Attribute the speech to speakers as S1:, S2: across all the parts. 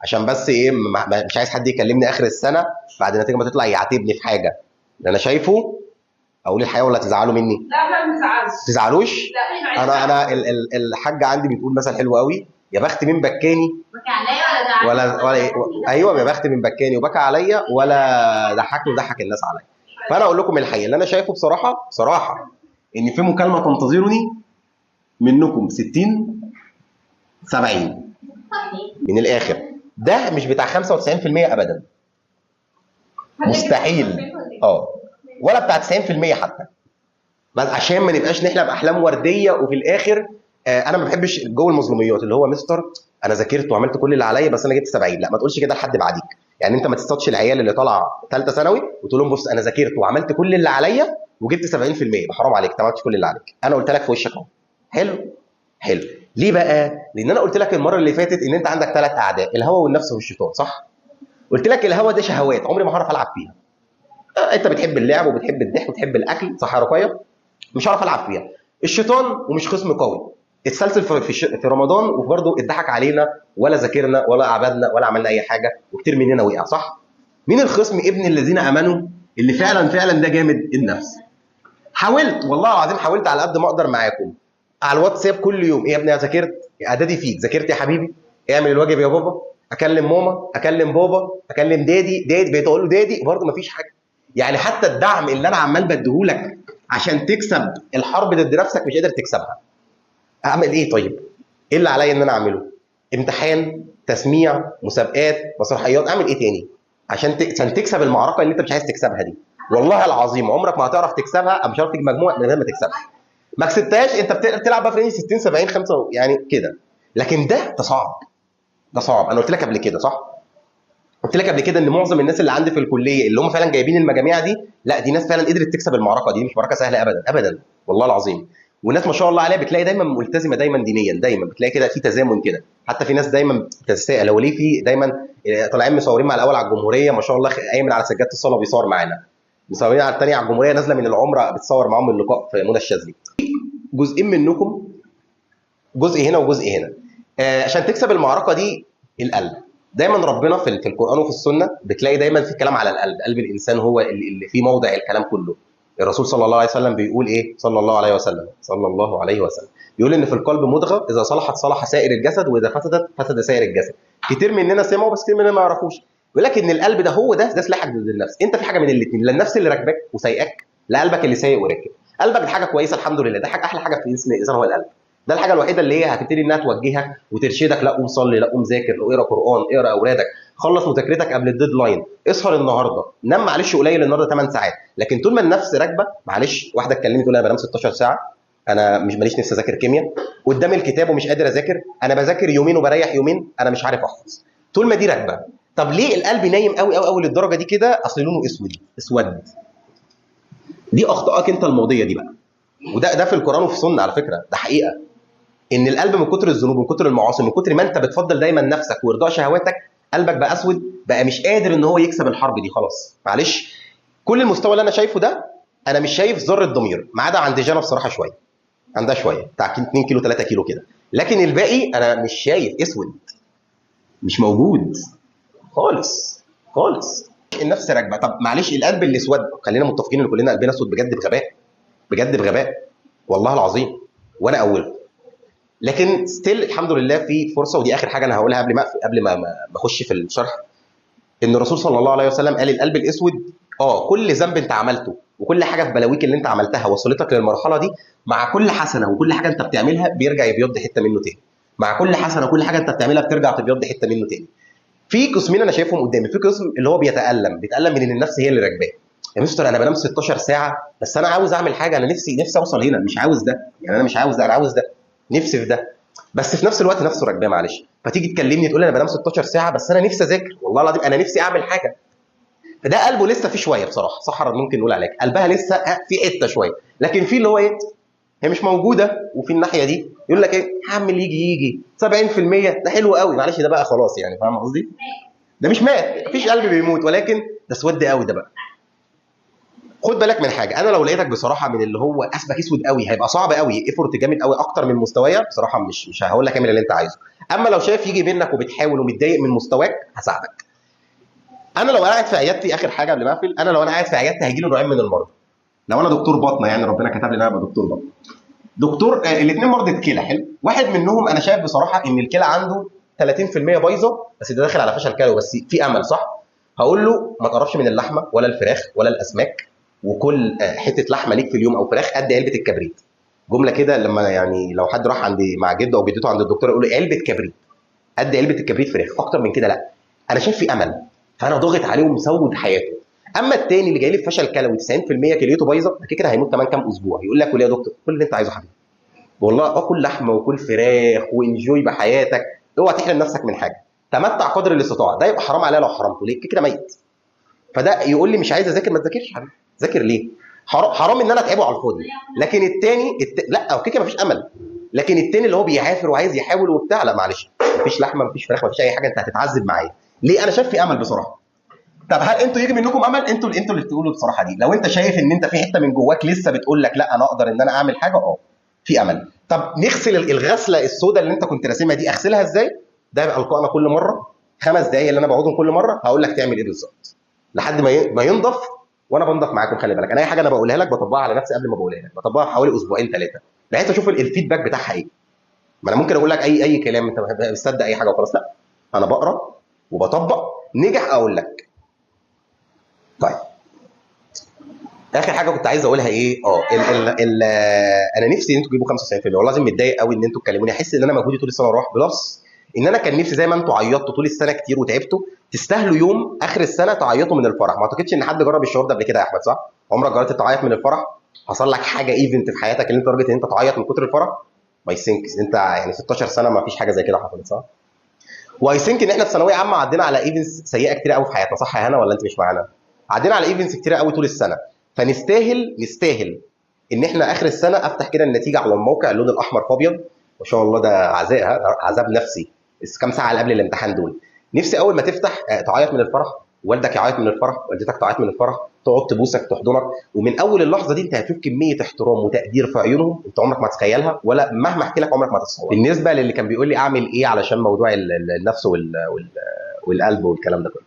S1: عشان بس ايه مش عايز حد يكلمني اخر السنه بعد النتيجه ما تطلع يعاتبني في حاجه. اللي انا شايفه اقول الحقيقه ولا تزعلوا مني؟
S2: لا احنا ما بنزعلش.
S1: تزعلوش؟
S2: لا احنا
S1: انا الحاجه عندي بتقول مثل حلو قوي: يا بخت من بكاني
S2: بكى عليا
S1: ولا ايوه، يا بخت من بكاني وبكى عليا ولا ضحكني وضحك الناس عليا. فانا اقول لكم الحقيقه اللي انا شايفه بصراحه ان في مكالمه تنتظرني منكم 60 70 من الاخر. ده مش بتاع 95% ابدا، مستحيل. ولا بتاع 90% حتى، بس عشان ما نبقاش نحلم احلام ورديه وفي الاخر انا ما بحبش جو المظلوميات اللي هو مستر انا ذاكرت وعملت كل اللي عليا بس انا جبت 70. لا، ما تقولش كده لحد بعديك. يعني انت ما تصطادش العيال اللي طالعه ثالثه ثانوي وتقول لهم بص انا ذاكرت وعملت كل اللي عليا وجبت 70%. حرام عليك، انت ما عملتش كل اللي عليك. انا قلت لك في وشك اهو. حلو حلو. ليه بقى؟ لان انا قلت لك المره اللي فاتت ان انت عندك 3 اعداء: الهوى والنفس والشيطان، صح؟ قلت لك الهوى ده شهوات عمري ما هعرف العب فيها. انت بتحب اللعب وبتحب الضحك وبتحب الاكل، صح يا رقيه؟ مش هعرف العب فيها. الشيطان ومش خصم قوي، اتسلسل في رمضان وبرضه اتضحك علينا ولا ذاكرنا ولا عبدنا ولا عملنا اي حاجه وكتير مننا وقع، صح؟ مين الخصم؟ ابن الذين امنوا اللي فعلا ده جامد: النفس. حاولت والله العظيم، حاولت على قد ما اقدر معاكم على الواتساب كل يوم: ايه يا ابني ذاكرت؟ اعدادي فيك ذاكرت يا حبيبي؟ اعمل الواجب يا بابا. اكلم ماما، اكلم بابا، اكلم دادي بقيت اقول له دادي برضه مفيش حاجه. يعني حتى الدعم اللي انا عمال بديهولك عشان تكسب الحرب ضد نفسك مش قادر تكسبها. اعمل ايه طيب؟ ايه اللي عليا ان انا اعمله؟ امتحان، تسميع، مسابقات، مسرحيات، اعمل ايه تاني عشان تكسب المعركه اللي انت مش عايز تكسبها دي؟ والله العظيم عمرك ما هتعرف تكسبها او مش هتعرف تجيب مجموع من غير ما تكسبها. ما كسبتهاش انت بتلعب بقى في رينج 60 70 5 يعني كده. لكن ده صعب. ده صعب. انا قلت لك قبل كده، صح؟ قلت لك قبل كده ان معظم الناس اللي عندي في الكليه اللي هم فعلا جايبين المجاميع دي، لا دي ناس فعلا قدرت تكسب المعركه دي. مش معركه سهله ابدا ابدا، والله العظيم. وناس ما شاء الله عليها بتلاقي دايما ملتزمه دايما دينيا، دايما بتلاقي كده في تزامن كده. حتى في ناس دايما بتتساءل هو ليه في دايما طالعين مصورين مع الاول على الجمهوريه ما شاء الله قايم على سجاده الصلاه بيصور معانا، مصورين على الثانيه على الجمهوريه نازله من العمره بتصور معاهم اللقاء في منى الشاذلي. جزئين منكم، جزء هنا وجزء هنا. عشان تكسب المعركه دي القلب. دايما ربنا في القران وفي السنه بتلاقي دايما في كلام على القلب. قلب الانسان هو اللي فيه موضع الكلام كله. الرسول صلى الله عليه وسلم بيقول ايه؟ صلى الله عليه وسلم بيقول ان في القلب مضغه اذا صلحت صلح سائر الجسد واذا فسدت فسد سائر الجسد. كتير مننا سمعوا بس كتير مننا ما يعرفوش. بيقول لك ان القلب ده هو ده سلاحك ضد النفس. انت في حاجه من الاثنين: لا النفس اللي راكباك وسايقاك، لا قلبك اللي سايق وراكب. قلبك حاجه كويسه الحمد لله، ده حاجه احلى حاجه في جسم الانسان هو القلب. ده الحاجه الوحيده اللي هي هتبتدي انها توجهك وترشدك: لا قوم صلي، لا قوم ذاكر، لا اقرا قران، اقرا اورادك، خلص مذاكرتك قبل الديدلاين، اسهر النهارده، نام معلش قليل النهارده 8 ساعات. لكن طول ما النفس راكبه، معلش واحده تكلمني تقول انا بنام 16 ساعه، انا مش ماليش نفسي اذاكر كيمياء، قدام الكتاب ومش قادر اذاكر، انا بذاكر يومين وبريح يومين، انا مش عارف احفظ. طول ما دي راكبه. طب ليه القلب نايم قوي قوي قوي للدرجه دي كده؟ اصل لونه اسود. دي اخطائك انت الماضيه دي بقى. وده في القران وفي السنه على فكره، ده حقيقه. ان القلب من كتر الذنوب، من كتر المعاصي، من كتر ما انت بتفضل دايما نفسك وارضاء شهواتك، قلبك بقى اسود، بقى مش قادر ان هو يكسب الحرب دي خلاص. معلش كل المستوى اللي انا شايفه ده انا مش شايف ذره ضمير، ما عدا عند جانا بصراحه شويه، عندها شويه بتاع 2 كيلو 3 كيلو كده. لكن الباقي انا مش شايف، اسود، مش موجود خالص خالص. النفس راكبه. طب معلش القلب اللي اسود، خلينا متفقين ان كلنا قلبنا اسود بجد بغباء، بجد بغباء والله العظيم، وانا اولكم. لكن ستيل الحمد لله في فرصه. ودي اخر حاجه انا هقولها قبل ما اخش في الشرح. ان الرسول صلى الله عليه وسلم قال القلب الاسود كل ذنب انت عملته وكل حاجه في بلاويك اللي انت عملتها وصلتك للمرحله دي، مع كل حسنه وكل حاجه انت بتعملها بيرجع يبيض حته منه تاني. مع كل حسنه وكل حاجه انت بتعملها بترجع تبيض حته منه تاني. في قسمين انا شايفهم قدامي. في قسم اللي هو بيتالم من ان النفس هي اللي راكباه. يا مستر انا بنام 16 ساعه بس انا عاوز اعمل حاجه، انا نفسي اوصل هنا، مش عاوز ده، يعني انا مش عاوز ده، انا عاوز ده، نفسي في ده، بس في نفس الوقت نفسه راكباه. معلش فتيجي تكلمني تقول لي انا بنام 16 ساعه بس انا نفسي اذاكر، والله العظيم انا نفسي اعمل حاجه. فده قلبه لسه فيه شويه بصراحه، صحرا ممكن نقول عليك قلبها لسه في حته شويه. لكن في اللي هو ايه، هي مش موجوده. وفي الناحيه دي يقول لك ايه يا عم اللي يجي 70% ده حلو قوي. معلش ده بقى خلاص يعني، فاهم قصدي؟ ده مش مات، مفيش قلب بيموت، ولكن ده اسود قوي ده بقى. خد بالك من حاجه، انا لو لقيتك بصراحه من اللي هو اسمك اسود قوي هيبقى صعب قوي، ايفورت جامد قوي اكتر من مستوايا بصراحه، مش هقول لك اعمل اللي انت عايزه. اما لو شايف يجي منك وبتحاول ومتضايق من مستواك هساعدك. انا لو قاعد في عيادتي، اخر حاجه قبل ما اقفل، انا لو انا قاعد في عيادتي هيجي لي نوعين من المرضى. لو انا دكتور باطنه يعني ربنا كتب لي ان انا ابقى دكتور باطنه. دكتور الاثنين مرضى كلى حلو، واحد منهم انا شايف بصراحه ان الكلى عنده 30% بايظه، بس ده داخل على فشل كلوي بس في امل صح. هقول له ما تقربش من اللحمه ولا الفراخ ولا الاسماك، وكل حته لحمه ليك في اليوم او فراخ قد علبه الكبريت. جمله كده لما يعني لو حد راح عند مع جده او جدته عند الدكتور يقول له علبه كبريت، قد علبه الكبريت فراخ، اكتر من كده لا. انا شايف في امل، فانا ضاغط عليه ومسود حياته. اما التاني اللي جاي لي بفشل كلوي 90% كليته بايظه، ده كده هيموت كمان كام اسبوع، يقول لك وليه يا دكتور؟ كل اللي انت عايزه حبيبي، والله اكل لحمه وكل فراخ وانجوي بحياتك، اوعى تحرم نفسك من حاجه، تمتع قدر الاستطاعه، ده يبقى حرام عليا لو حرمته، ليه كده ميت. فده يقول لي مش عايز اذاكر، ما تذاكرش حبيبي، ذاكر ليه؟ حرام ان انا اتعبه على الفاضي. لكن التاني لا هو كده مفيش امل. لكن التاني اللي هو بيعافر وعايز يحاول وبتاع، لا معلش، مفيش لحمه مفيش فراخ مفيش اي حاجه، انت هتتعذب معايا. ليه؟ انا شايف في امل بصراحه. طب هل انتوا يجي منكم امل؟ انتوا اللي تقولوا بصراحه دي، لو انت شايف ان انت في حته من جواك لسه بتقول لك لا انا اقدر ان انا اعمل حاجه، في امل. طب نغسل الغسله السوداء اللي انت كنت راسمها دي، اغسلها ازاي؟ ده يبقى لقائنا كل مره، 5 دقايق اللي انا بقعدهم كل مره هقول لك تعمل ايه بالظبط لحد ما ينضف. وانا بنضف معاكم، خلي بالك انا اي حاجه انا بقولها لك بطبقها على نفسي قبل ما بقولها لك، بطبقها حوالي اسبوعين 3 بحيث اشوف الفيدباك بتاعها ايه. ما انا ممكن اقول لك اي كلام انت بتصدق اي حاجه وخلاص، لا انا بقرا وبطبق، نجح اقول لك. طيب اخر حاجه كنت عايز اقولها ايه، انا نفسي ان انتوا تجيبوا 95%، والله لازم متضايق قوي ان انتوا تكلموني، احس ان انا مجهودي طول السنه راح، بلس ان انا كان نفسي زي ما انتوا عيطتوا طول السنه كتير وتعبتوا، تستاهلوا يوم اخر السنه تعيطوا من الفرح. ما اعتقدش ان حد جرب الشعور ده قبل كده يا احمد، صح؟ عمرك جربت تعيط من الفرح؟ حصل لك حاجه ايفنت في حياتك اللي انت لدرجه ان انت تعيط من كتر الفرح؟ باي ثينك انت يعني 16 سنه ما فيش حاجه زي كده حصلت، صح؟ واي ثينك ان احنا في ثانويه عامه عدينا على ايفنتس سيئه كتير قوي في حياتنا، صح يا هنا ولا انت مش معانا؟ عدينا على ايفنتس كتير قوي طول السنه، نستاهل ان احنا اخر السنه افتح كده النتيجه على الموقع اللون الاحمر في ابيض، ما شاء الله ده عذاب، عذاب نفسي، بس كام ساعه اللي قبل الامتحان دول. نفسي اول ما تفتح تعيط من الفرح، والدك يعيط من الفرح، والدتك تعيط من الفرح، تقعد تبوسك تحضنك، ومن اول اللحظه دي انت هتشوف كميه احترام وتقدير في عيونهم انت عمرك ما تتخيلها، ولا مهما احكي لك عمرك ما تتصور. بالنسبه للي كان بيقول لي اعمل ايه علشان موضوع النفس والقلب والكلام ده كله،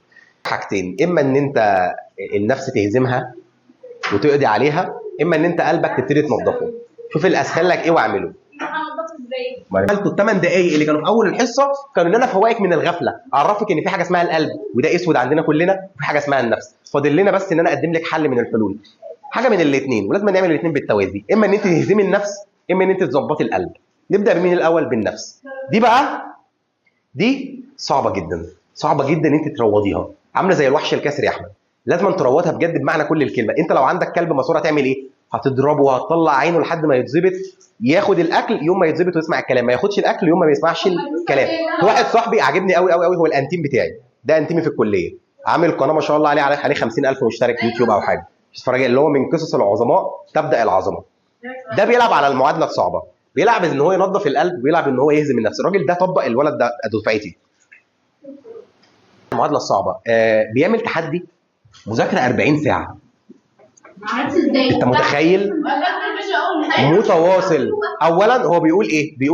S1: حاجتين، اما ان انت النفس تهزمها وتقضي عليها، اما ان انت قلبك تبتدي تنظفه. شوف الاسهل لك ايه واعمله. عملته ال8 دقايق اللي كانوا في اول الحصه كانوا ان انا فوائك من الغفله، اعرفك ان في حاجه اسمها القلب وده اسود عندنا كلنا، وفي حاجه اسمها النفس، فاضل لنا بس ان انا اقدم لك حل من الحلول، حاجه من الاثنين، ولازم نعمل الاثنين بالتوازي، اما ان انت تهزمي النفس اما ان انت تظبطي القلب. نبدا بمين الاول؟ بالنفس. دي بقى دي صعبه جدا، صعبه جدا انت تروضيها، عامله زي الوحش الكاسر يا احمد، لازم تروضها بجد بمعنى كل الكلمه. انت لو عندك كلب مسؤول هتعمل ايه؟ هتضربه وهتطلع عينه لحد ما يتظبط، ياخد الاكل يوم ما يتظبط ويسمع الكلام، ما ياخدش الاكل يوم ما بيسمعش الكلام. في واحد صاحبي عاجبني قوي قوي قوي، هو الانتيم بتاعي ده، انتيمي في الكليه، عامل قناه ما شاء الله عليه 50,000 مشترك يوتيوب او حاجه، اتفرج اللي هو من قصص العظماء تبدا العظمه. ده بيلعب على المعادله الصعبه، بيلعب ان هو ينظف القلب ويلعب ان هو يهزم النفس. الراجل ده طبق، الولد ده دفعتي، المعادله الصعبه. بيعمل تحدي مذاكره 40 ساعه، انت متخيل؟ متواصل. اولا هو بيقول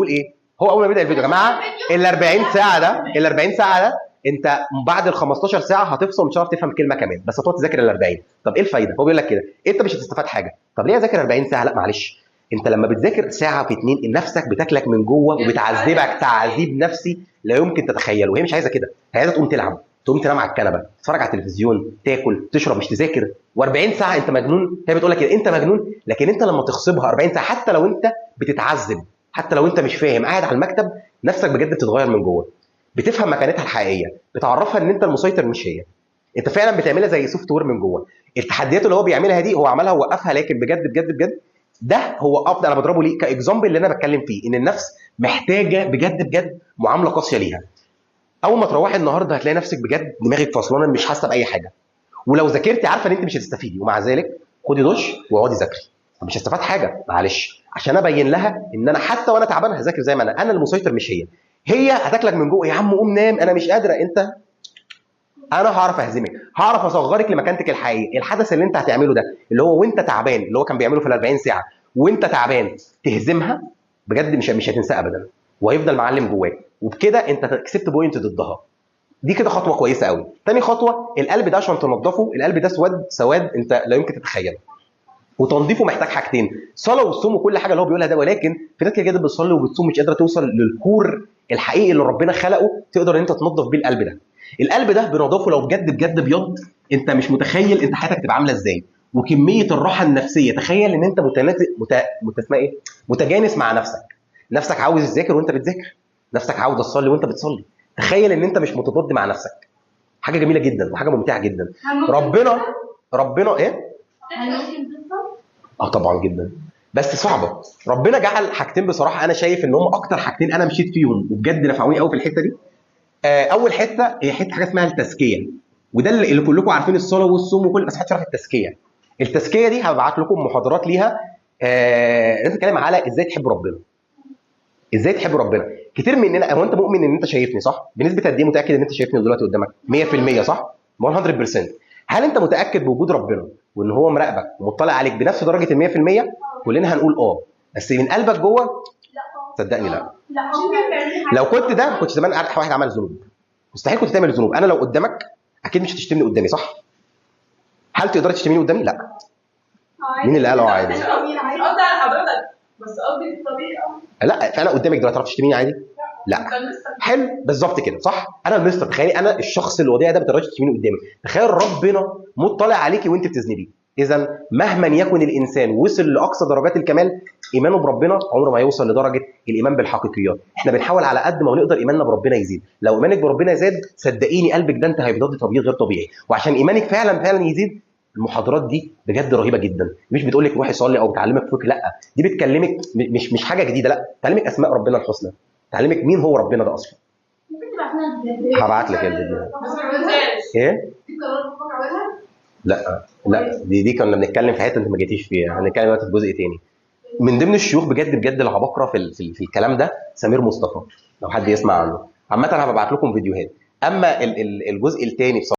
S1: ايه هو اول ما بدا الفيديو يا جماعه، ال 40 ساعه ده انت بعد ال 15 ساعه هتفصل مش هتعرف تفهم كلمه كمان، بس هتقعد تذاكر ال 40. طب ايه الفايده؟ هو بيقول لك كده انت مش هتستفاد حاجه. طب ليه اذاكر 40 ساعه؟ لا معلش، انت لما بتذاكر ساعه في 2 نفسك بتاكلك من جوه وبتعذبك تعذيب نفسي لا يمكن تتخيله، وهي مش عايزه كده، هي عايزه تقوم تلعب، تقوم تنام على الكنبه، تتفرج على التلفزيون، تاكل، تشرب، مش تذاكر. و40 ساعه انت مجنون، هي بتقول لك كده انت مجنون. لكن انت لما تغصبها 40 ساعه، حتى لو انت بتتعذب، حتى لو انت مش فاهم، قاعد على المكتب، نفسك بجد بتتغير من جوه، بتفهم مكانتها الحقيقيه، بتعرفها ان انت المسيطر مش هي، انت فعلا بتعملها زي سوفت وير من جوه. التحديات اللي هو بيعملها دي هو عملها ووقفها، لكن بجد بجد بجد ده هو افضل، انا بضربه ليه كاكزامبل اللي انا بتكلم فيه، ان النفس محتاجه بجد بجد معامله قاسيه ليها. اول ما تروحي النهارده هتلاقي نفسك بجد دماغك فصلانه مش حاسه باي حاجه، ولو ذاكرتي عارفه ان انت مش هتستفيدي، ومع ذلك خدي دش واقعدي ذاكري، مش هستفاد حاجه معلش، عشان ابين لها ان انا حتى وانا تعبان هذاكر زي ما انا المسيطر مش هي. هي هتاكلك من جوه، يا عم قوم نام انا مش قادره، انت انا هعرف اهزمك، هعرف اصغرك لمكانتك الحقيقيه. الحدث اللي انت هتعمله ده اللي هو وانت تعبان، اللي هو كان بيعمله في ال 40 ساعه وانت تعبان، تهزمها بجد مش هتنساه ابدا، وهيفضل معلم جواك، وبكده انت كسبت بوينت ضدها. دي كده خطوه كويسه قوي. تاني خطوه، القلب ده عشان تنضفه، القلب ده سواد انت لا يمكن تتخيله، وتنظيفه محتاج حاجتين، صلاه والصوم وكل حاجه اللي هو بيقولها ده. ولكن في ناس كده بتصلي وبتصوم مش قادره توصل للكور الحقيقي اللي ربنا خلقه تقدر ان انت تنظف بيه القلب ده. القلب ده بنضافه لو بجد بجد بيض، انت مش متخيل انت حياتك تبقى عامله ازاي، وكميه الراحه النفسيه. تخيل ان انت اسمها ايه، متجانس مع نفسك عاوز تذاكر وانت بتذاكر، نفسك عاوز تصلي وانت بتصلي. تخيل ان انت مش متضاد مع نفسك. حاجه جميله جدا وحاجه ممتعه جدا. ربنا ايه؟ طبعا جدا، بس صعبه. ربنا جعل حاجتين بصراحه انا شايف ان هم اكتر حاجتين انا مشيت فيهم وبجد نفعوني قوي في الحته دي. اول حته هي حاجه اسمها التزكيه، وده اللي كلكم عارفين، الصلاه والصوم وكل، بس محدش يعرف التزكيه. التزكيه دي هبعت لكم محاضرات ليها، نتكلم على ازاي تحب ربنا. ازاي تحب ربنا. كتير مننا، هو انت مؤمن ان انت شايفني صح؟ بنسبه قد ايه متاكد ان انت شايفني دلوقتي قدامك؟ 100% صح؟ 100%. هل انت متاكد بوجود ربنا وان هو مراقبك ومطلع عليك بنفس درجه ال 100%؟ كلنا هنقول بس من قلبك جوه صدقني لا. لو كنت ده ما كنتش زمان قاعد واحد عمل ذنوب. مستحيل كنت تعمل ذنوب. انا لو قدامك اكيد مش هتشتمني قدامي صح؟ هل تقدر تشتميني قدامي؟ لا. مين اللي قال عادي؟
S2: مش قصدي على حضرتك، بس قصدي في الطبيعي.
S1: لا، فانا قدامك دلوقتي تعرف تشتميني عادي؟ لا. حلو، بالظبط كده صح. انا المستر، تخيلي انا الشخص اللي وضيع ده ما تقدرش تشتميني قدامي. تخيل ربنا مطلع عليكي وانت بتذنبي. اذا مهما يكن الانسان وصل لاقصى درجات الكمال، ايمانه بربنا عمره ما يوصل لدرجه الايمان بالحقيقيات. احنا بنحاول على قد ما نقدر ايماننا بربنا يزيد. لو ايمانك بربنا زاد صدقيني قلبك ده انت هيبيض تبييض غير طبيعي. وعشان ايمانك فعلا يزيد، المحاضرات دي بجد رهيبه جدا. مش بتقول لك روحي صلي او بتعلمك فقه، لا، دي بتكلمك مش حاجه جديده، لا، تعلمك اسماء ربنا الحسنى، تعلمك مين هو ربنا ده اصلا.
S2: ممكن تبعت لنا
S1: هبعت لك الفيديو.
S2: بس ما تنساش
S1: ايه؟
S2: في قرارات بفكر اعملها.
S1: لا دي كنا بنتكلم في حته انت ما جيتيش فيها، هنتكلم دلوقتي في جزء تاني. من ضمن الشيوخ بجد العباقره في الكلام ده سمير مصطفى، لو حد يسمع عنه. عامه هبعت لكم فيديوهات. اما الجزء الثاني